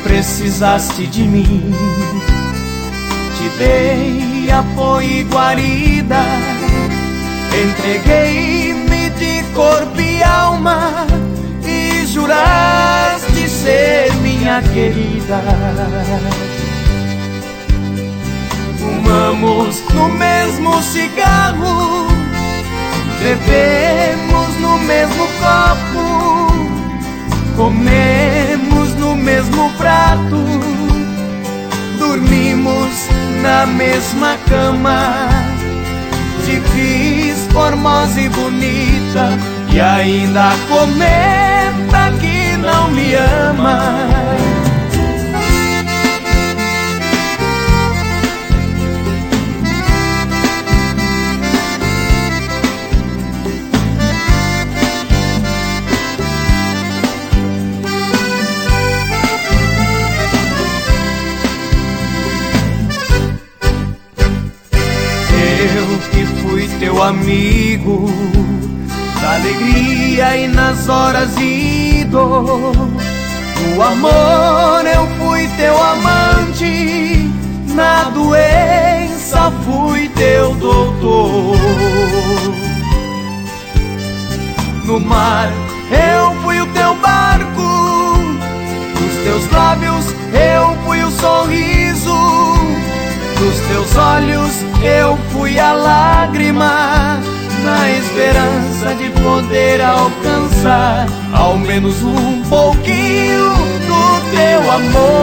precisaste de mim. Te dei apoio e guarida, entreguei-me de corpo e alma, e juraste ser minha querida. Fumamos no mesmo cigarro, bebemos no mesmo copo, comemos no mesmo prato, dormimos na mesma cama. Te fiz formosa e bonita, e ainda comenta que não me ama. Eu que fui teu amigo, na alegria e nas horas de dor. No amor eu fui teu amante, na doença fui teu doutor. No mar eu fui o teu barco, nos teus lábios eu fui o sorriso, nos teus olhos eu fui a lágrima, na esperança de poder alcançar ao menos um pouquinho do teu amor.